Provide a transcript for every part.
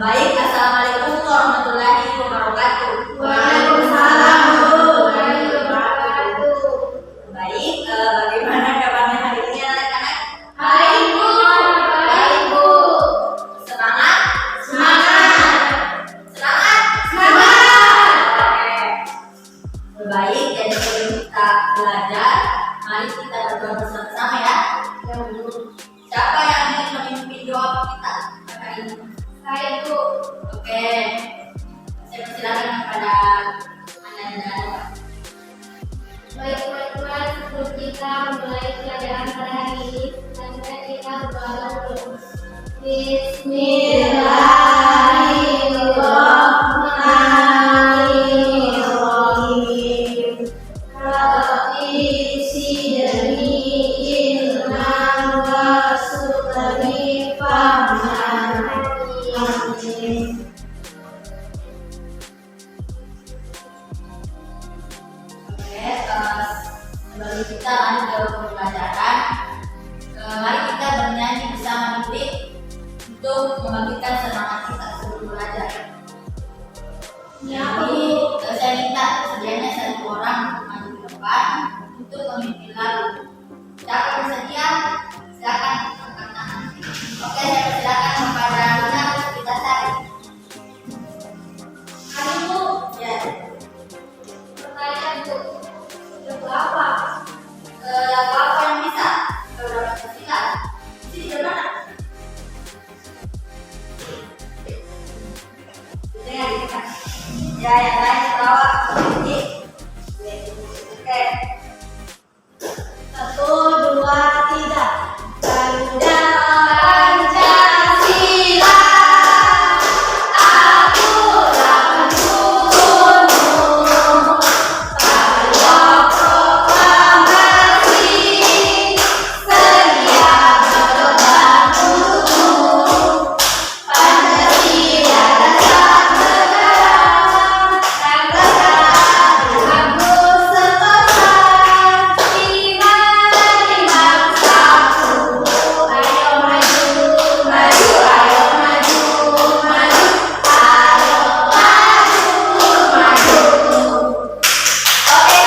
Baik, assalamualaikum warahmatullahi wabarakatuh. Waalaikumsalam warahmatullahi wabarakatuh. Baik, bagaimana kabarnya hari ini anak-anak? Baik Bu, baik Bu. Semangat? Semangat, Semangat? semangat. Oke. Baik, jadi sebelum kita belajar, mari kita berdoa bersama-sama ya. Siapa yang ingin memimpin doa kita hari ini? Baik Bu. Oke, saya persilakan kepada Anda dan Anda. Baik teman-teman, sebelum kita memulai pelajaran pada hari ini, selanjutnya kita berdoa dulu. Bismillahirrahmanirrahim. Rabbi sidani ilman warzuqni fahman. Amin. Oke, sebelum kita lanjut ke pembelajaran, mari kita bernyanyi bersama murid untuk membangkitkan semangat kita sebelum belajar. Ya, Jadi, saya minta sedianya satu orang untuk maju ke depan untuk memimpin lagu. Siapa bersedia? Silakan angkat tangan. Oke, saya persilakan kepada Lina kita cari. Hari Bu, Ya, pertanyaan Bu, lagu apa? lagu apa yang bisa? Kalau dapat kasihkan. Di sini di mana? Dengar, dengar. Ya, yang lain bawa ini. Oke. 1, 2, 3. Garuda Pancasila, akulah penuh bawa proklamasi, sedia berbantu Pancasila dasar negara, dan berkata bagus sepakat iman bersatu. Ayo maju, maju, ayo maju, maju, ayo maju, maju. Oke,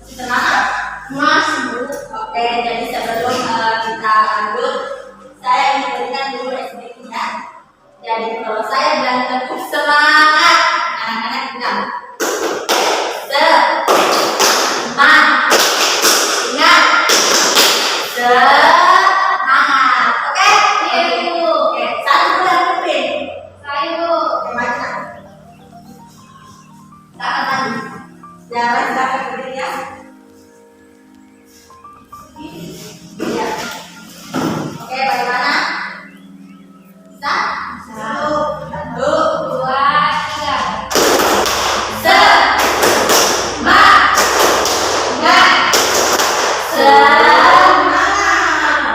masih semangat? Mas Bu, Oke, jadi sebelum kita lanjut, saya ingin berikan dulu SBQ-nya. Jadi kalau saya bilang teguh semangat, anak-anak bilang semangat, ingat semangat. Oke? Iya, Bu. Oke, satu bulan pimpin. saya Bu. Oke, baca. Silakan tadi. Jangan silakan berdiri ya. Iya. Oke, bagaimana? Bisa? Satu, Satu. 2, 3. Semangat. Semangat.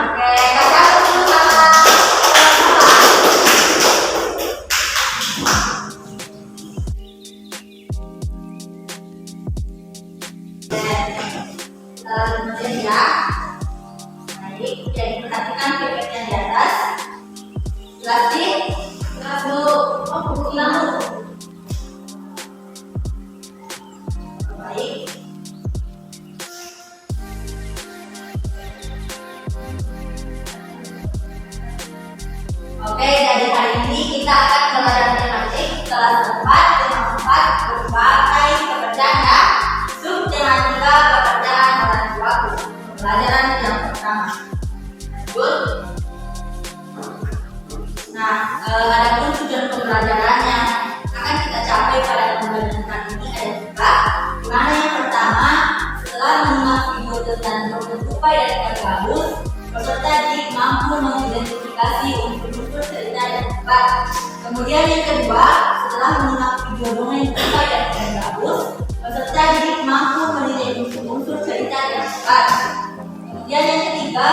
Oke, kasih aku dulu sama kemudian ya. Baik, jadi perhatikan pipetnya di atas. Jelasin. Jelas Bu. Oh, Bu, hilang Bu. Baik. Oke, jadi hari ini kita akan belajar matematik kelas 4 tema 4 berbagai pekerjaan ya. Sub tema 3 pekerjaan orang tuaku. Pelajaran yang pertama. Lanjut. Nah, ada pun tujuan pembelajaran yang akan kita Kemudian yang kedua, setelah menyimak video dongeng Tupai dan ikan gabus, peserta didik mampu menilai unsur-unsur cerita yang tepat. Kemudian yang ketiga,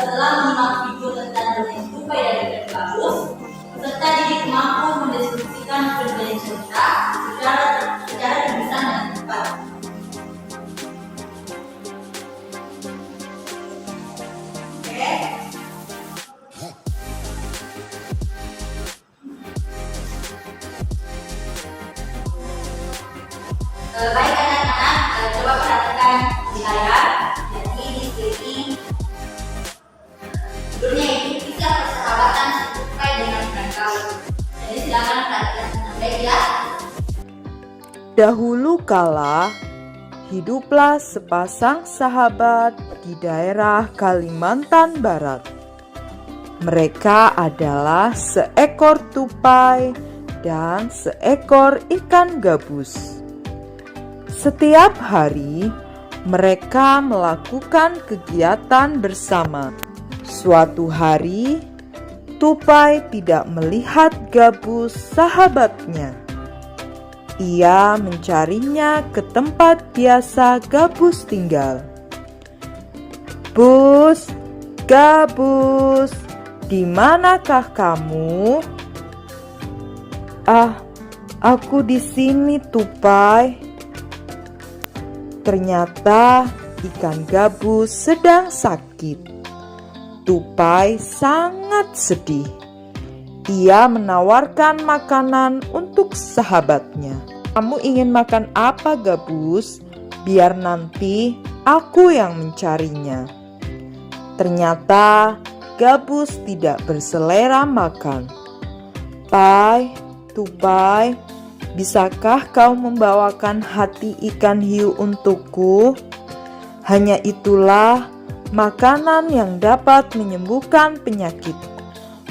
setelah menyimak video tentang dongeng Tupai dan ikan gabus, peserta didik mampu mendeskripsikan penilaian cerita secara tulisan dan tepat. Oke. Baik anak-anak, coba perhatikan di layar. Jadi di sini judulnya itu kisah persahabatan si Tupai dengan ikan gabus. Jadi silakan perhatikan dengan baik ya. Dahulu kala, hiduplah sepasang sahabat di daerah Kalimantan Barat. Mereka adalah seekor tupai dan seekor ikan gabus. Setiap hari, mereka melakukan kegiatan bersama. Suatu hari, tupai tidak melihat gabus sahabatnya. Ia mencarinya ke tempat biasa gabus tinggal. "Bus, gabus, di manakah kamu?" "Ah, aku di sini, tupai." Ternyata ikan gabus sedang sakit. Tupai sangat sedih. Ia menawarkan makanan untuk sahabatnya. "Kamu ingin makan apa, gabus? Biar nanti aku yang mencarinya." Ternyata gabus tidak berselera makan. Tupai, bisakah kau membawakan hati ikan hiu untukku? Hanya itulah makanan yang dapat menyembuhkan penyakit.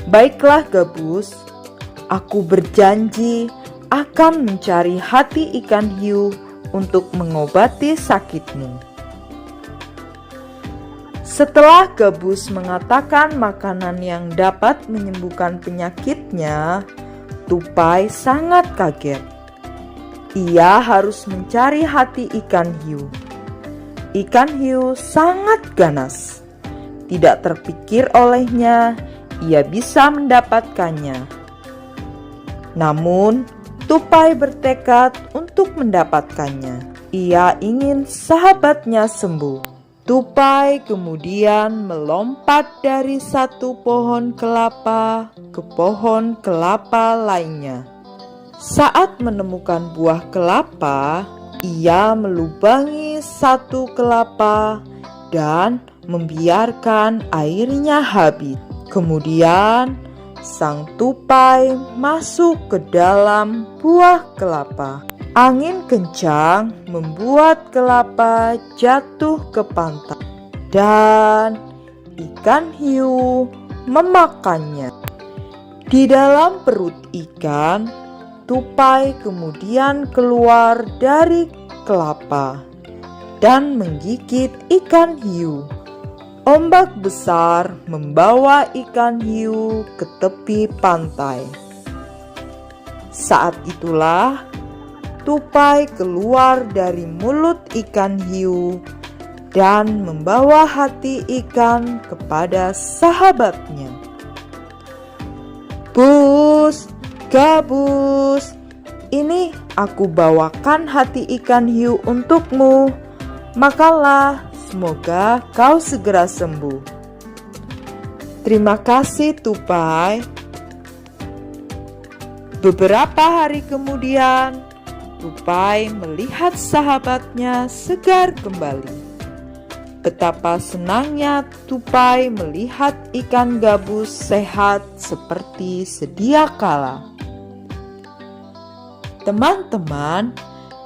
"Baiklah gabus, aku berjanji akan mencari hati ikan hiu untuk mengobati sakitmu." Setelah gabus mengatakan makanan yang dapat menyembuhkan penyakitnya, tupai sangat kaget. Ia harus mencari hati ikan hiu. Ikan hiu sangat ganas. Tidak terpikir olehnya ia bisa mendapatkannya. Namun, tupai bertekad untuk mendapatkannya. Ia ingin sahabatnya sembuh. Tupai kemudian melompat dari satu pohon kelapa ke pohon kelapa lainnya. Saat menemukan buah kelapa, ia melubangi satu kelapa dan membiarkan airnya habis. Kemudian sang tupai masuk ke dalam buah kelapa. Angin kencang membuat kelapa jatuh ke pantai dan ikan hiu memakannya. Di dalam perut ikan, tupai kemudian keluar dari kelapa dan menggigit ikan hiu. Ombak besar membawa ikan hiu ke tepi pantai. Saat itulah tupai keluar dari mulut ikan hiu dan membawa hati ikan kepada sahabatnya. "Bus, gabus, ini aku bawakan hati ikan hiu untukmu. Makanlah, semoga kau segera sembuh." "Terima kasih, tupai." Beberapa hari kemudian, tupai melihat sahabatnya segar kembali. Betapa senangnya tupai melihat ikan gabus sehat seperti sedia kala. Teman-teman,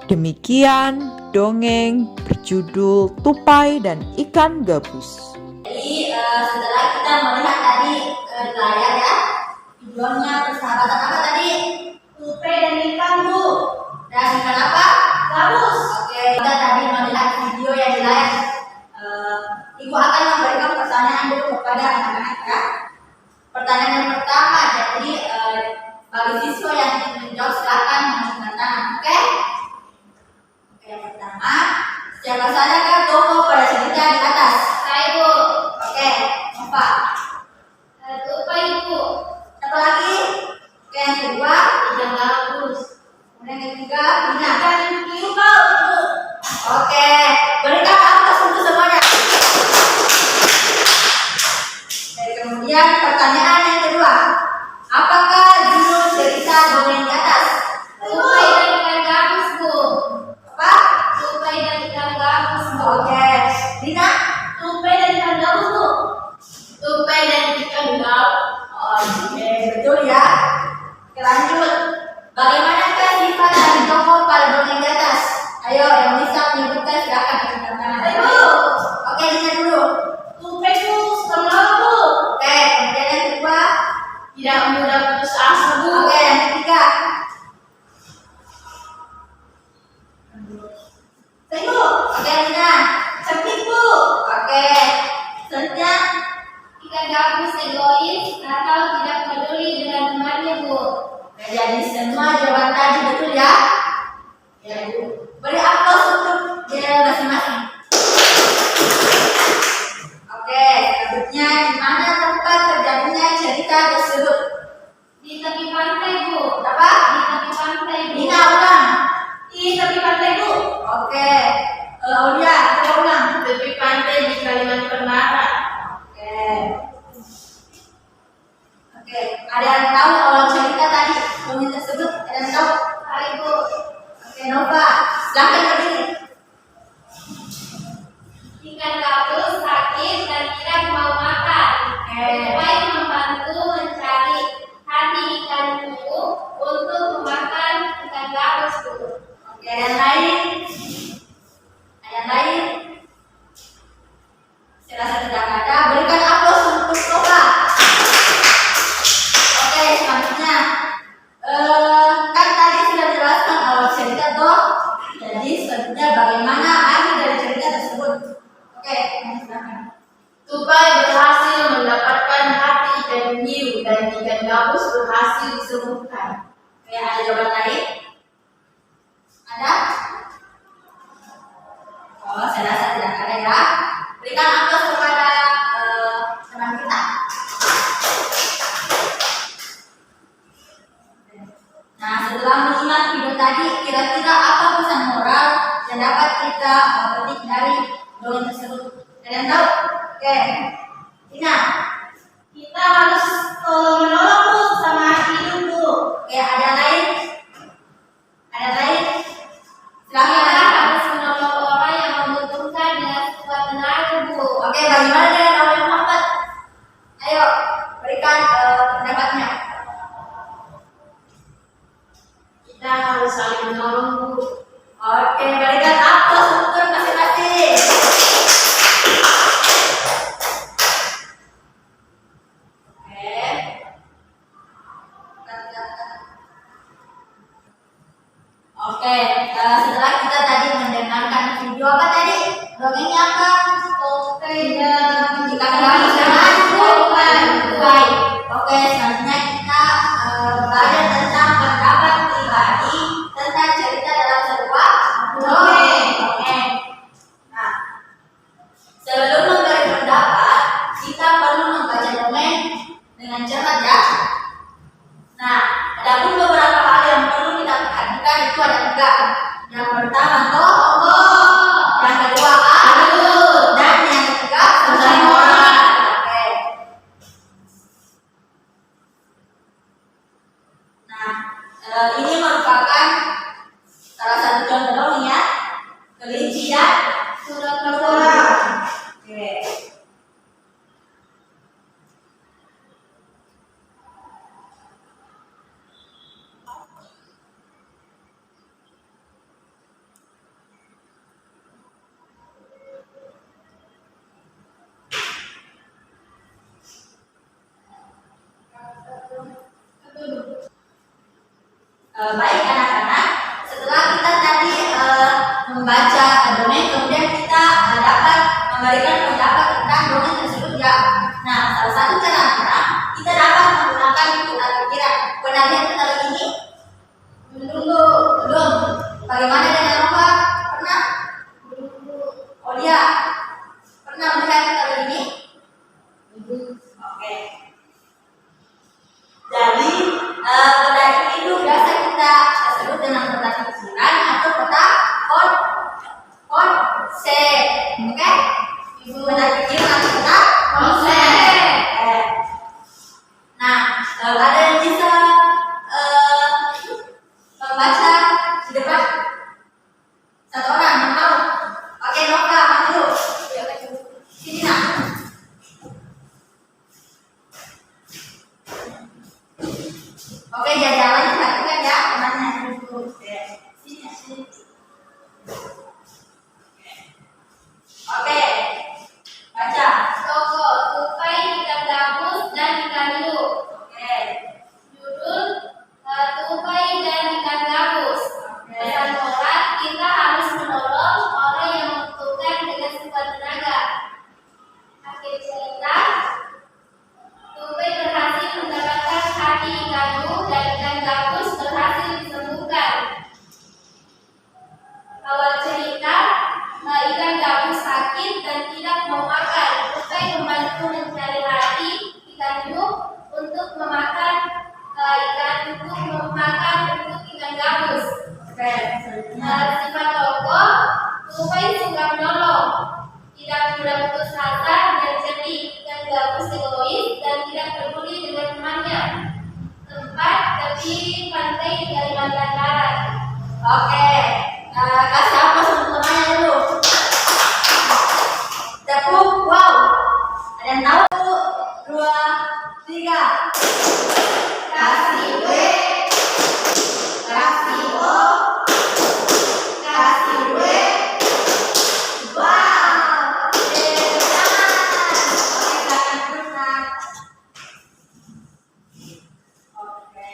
demikian dongeng berjudul Tupai dan Ikan Gabus. Jadi setelah kita melihat tadi di layar ya, tujuannya persahabatan apa tadi? Tupai dan ikan, Bu. Dan ikan apa? Gabus. Oke, kita tadi melihat video yang di layar. Ibu akan memberikan pertanyaan dulu kepada anak-anak ya. Pertanyaan yang pertama, jadi bagi Ayo, yang bisa menyebutkan silakan angkat tangan. Ibu. Oke, dengar dulu. Tupai Bu, setelah Bu. Oke, kemudian yang kedua. Tidak mudah putus asa Bu. Oke, yang ketiga. Ibu. Oke, Lina. Cantik Bu. Oke. Selanjutnya. Jika gabus egois atau tidak peduli dengan temannya Bu. Oke, jadi semua jawaban tadi betul ya? Ya, Bu. Beri aplaus untuk dia masing-masing. Oke, selanjutnya di mana tempat terjadinya cerita tersebut? Di tepi pantai Bu. Apa? Di tepi pantai Bu. Lina, ulang. Di tepi pantai Bu. Oke. Aulia, coba ulang. Tepi pantai di Kalimantan Barat. Oke. Oke, ada yang tahu awal cerita tadi dongeng tersebut? Ada yang tahu? Hai Bu. Oke, Nova, silakan berdiri. Ikan gabus sakit dan tidak mau makan. Oke. Tupai membantu mencari hati ikan itu untuk memakan ikan gabus Bu. Oke, ada yang lain? Ada yang lain? Saya rasa tidak ada. Berikan aplaus untuk Nova. Oke, selanjutnya. Kan tadi sudah jelaskan awal cerita toh. Jadi selanjutnya bagaimana akhir dari cerita tersebut? Oke, silakan. Tupai berhasil mendapatkan hati ikan hiu dan ikan gabus berhasil disembuhkan. Oke, ada jawaban lain? Ada? Oh, saya rasa tidak ada ya. Berikan aplaus kepada teman kita. Nah, setelah menyimak video tadi, kira-kira apa pesan moral yang dapat kita petik dari dongeng tersebut? Ada yang tahu? Oke, Tina. Kita harus menolong Bu sama hidup Bu. Oke, ada yang lain? Ada yang lain? Kita Silakan. harus menolong orang yang membutuhkan dengan sekuat tenaga Bu. Oke, bagaimana dengan Aulia Muhammad? Ayo, berikan pendapatnya. Kita harus saling menolong Bu. Oke, berikan aplaus untuk masing-masing. Oke. Oke, setelah kita tadi mendengarkan video apa tadi? Dongengnya apa? Oke dan Jika kalian jangan baik. Oke, selanjutnya kita belajar tentang pendapat pribadi tentang cerita dalam sebuah dongeng. Oke. Nah, sebelum memberi pendapat, kita perlu membaca dongeng dengan cermat ya. Nah, ada pun beberapa hal yang perlu kita perhatikan itu ada 3. Yang pertama tokoh, yang kedua alur, dan yang ketiga pesan moral. Oke. Nah, ini merupakan salah satu contoh dongeng ya, kelinci dan surat Al-Quran. Oke. Baik anak-anak, setelah kita tadi membaca dongeng, kemudian kita dapat memberikan pendapat tentang dongeng tersebut ya. Nah, salah satu caranya kita dapat menggunakan putar pikiran. Pernah lihat putar ini? Belum. Bagaimana dengan Nova? Pernah? Oh iya. Pernah melihat putar ini? Oke. Jadi peta itu biasa kita sebut dengan peta pikiran atau peta konsep. Oke? Peta pikiran atau peta konsep. Nah, ada yang bisa membaca di depan? Satu orang yang tahu? Oke, Nova, maju. Sini nak. Oke, jadi awalnya perhatikan ya temannya dulu. Sini. Oke, selanjutnya. Sifat tokoh, tupai suka menolong, tidak mudah putus asa dan cerdik, dan gabus egois dan tidak peduli dengan temannya. Tempat tepi pantai di Kalimantan Barat. Oke, kasih apa untuk temannya dulu? Tepuk, wow. Ada yang tahu? 2, 3. Kasih W, kasih O, kasih W. Wow. Oke, tangan. Oke, tangan terus, Nak. Oke.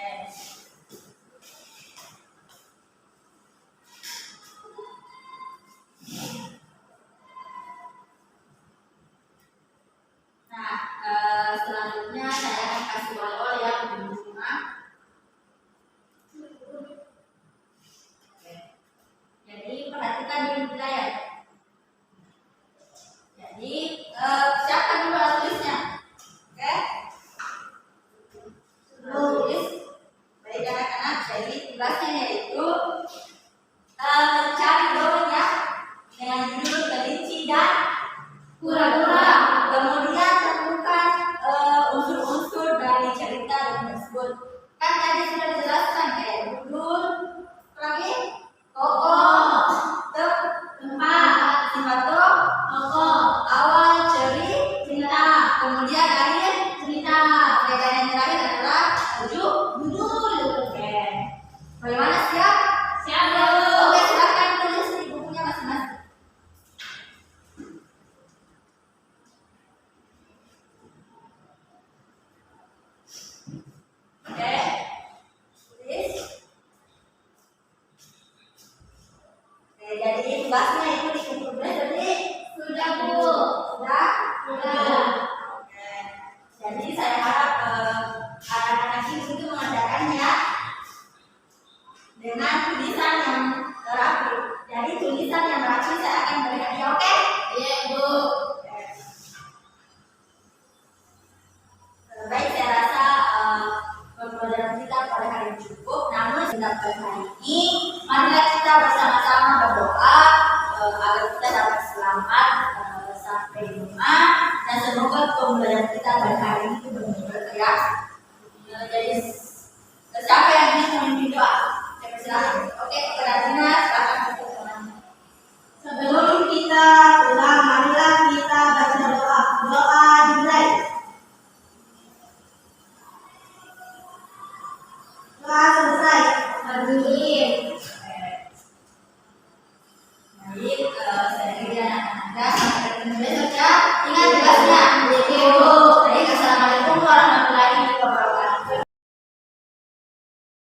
Nah, selanjutnya saya akan kasih oleh-oleh ya untuk rumah. Oke. Jadi perhatikan dulu saya. Jadi siapkan dulu alat tulisnya. Oke? Tulis. Baik anak-anak. Jadi tugasnya yaitu mencari gaulnya dengan judul kelinci dan kura-kura. Kemudian temukan unsur-unsur dari cerita tersebut. Kan tadi sudah dijelaskan kayak judul, lagi tokoh, tempat, sifat tokoh, awal cerita, kemudian akhir cerita. Dan yang terakhir adalah judul. Oke. Bagaimana, siap? Siap. Oke, silakan tulis di bukunya masing-masing. Oke, tulis. Oke, jadi tugasnya itu dikumpulkan tadi. Sudah, Bu. Sudah? Sudah. Oke. Jadi saya harap anak-anak ini itu mengerjakannya dengan tulisan yang rapi. Jadi tulisan yang rapi saya akan beri hadiah, oke? Iya, Bu. Oke. Baik, saya rasa pembelajaran kita pada hari ini cukup. Namun pada hari ini, marilah kita bersama-sama berdoa agar kita dapat selamat sampai di rumah, dan semoga pembelajaran kita pada hari ini benar-benar berkah. Jadi siapa yang ingin memimpin